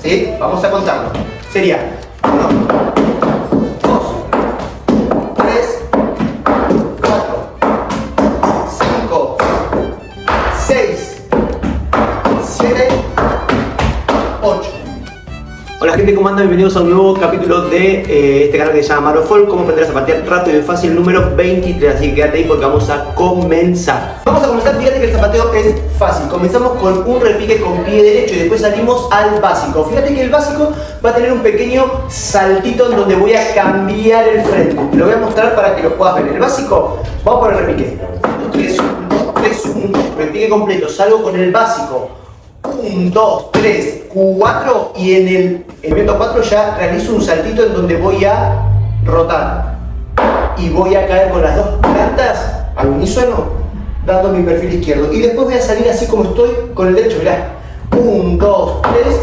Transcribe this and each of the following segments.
¿Sí? Vamos a contarlo. Sería 1, 2, 3, 4, 5, 6, 7, 8. Hola gente, ¿cómo andan? Bienvenidos a un nuevo capítulo de este canal que se llama Marofol. Cómo aprender a zapatear rápido y fácil, número 23. Así que quédate ahí porque vamos a comenzar. Fíjate que el zapateo es fácil. Comenzamos con un repique con pie derecho y después salimos al básico. Fíjate que el básico va a tener un pequeño saltito en donde voy a cambiar el frente. Te lo voy a mostrar para que lo puedas ver. El básico, vamos por el repique. 3, 3, 1, repique completo. Salgo con el básico. 1, 2, 3, 4 y en el movimiento 4 ya realizo un saltito en donde voy a rotar y voy a caer con las dos plantas al unísono dando mi perfil izquierdo y después voy a salir así como estoy con el derecho, mirá, 1, 2, 3,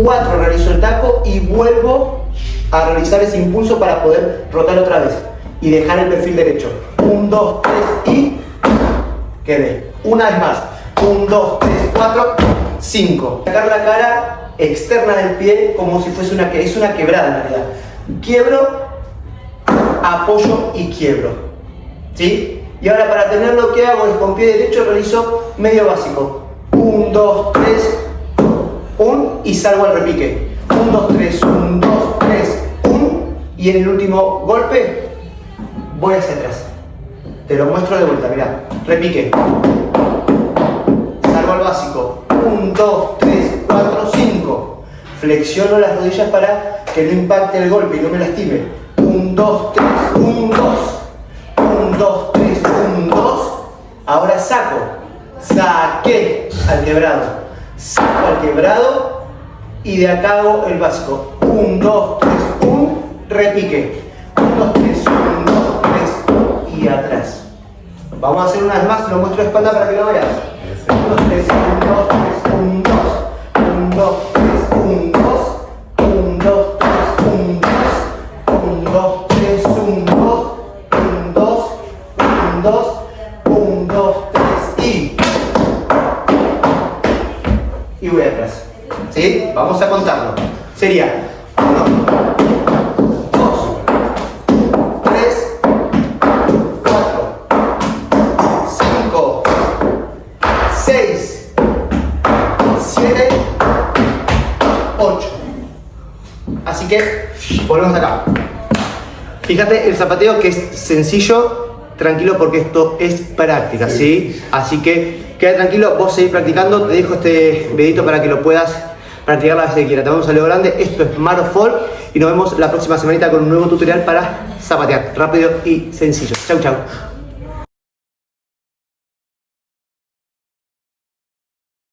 4 realizo el taco y vuelvo a realizar ese impulso para poder rotar otra vez y dejar el perfil derecho, 1, 2, 3 y quedé, una vez más, 1, 2, 3, 4, 5. Sacar la cara externa del pie como si fuese una quebrada en realidad. Quiebro, apoyo y quiebro. ¿Sí? Y ahora para tenerlo, ¿qué hago? Es con pie derecho realizo medio básico. 1, 2, 3, 1 y salgo al repique. 1, 2, 3, 1, 2, 3, 1 y en el último golpe voy hacia atrás. Te lo muestro de vuelta, mirá. Repique. Salgo al básico, 1, 2, 3, 4, 5. Flexiono las rodillas para que no impacte el golpe y no me lastime. 1, 2, 3, 1, 2. 1, 2, 3, 1, 2. Ahora saco. Saqué al quebrado. Saco al quebrado y de acá hago el básico. 1, 2, 3, 1. Repique. 1, 2, 3, 1, 2, 3 y atrás. Vamos a hacer una vez más, lo muestro de espalda para que lo veas. 1, 2, 3, 1, 2, 3, 1, 2. 1, 2, 3, 1, 2. 1, 2, 3, 1, 2. 1, 2, 3, 1, 2. 1, 2, 1, 2. 1, 2, 3 y voy atrás. ¿Sí? Vamos a contarlo. Sería 1, 2, 3, 4, 5, 6, 7, 8. Así que volvemos acá. Fíjate el zapateo que es sencillo, tranquilo porque esto es práctica, ¿sí? Así que queda tranquilo, vos seguís practicando. Te dejo este videito para que lo puedas practicar la vez que quieras. Te mando un saludo grande. Esto es Marofol y nos vemos la próxima semanita con un nuevo tutorial para zapatear rápido y sencillo. Chau, chau.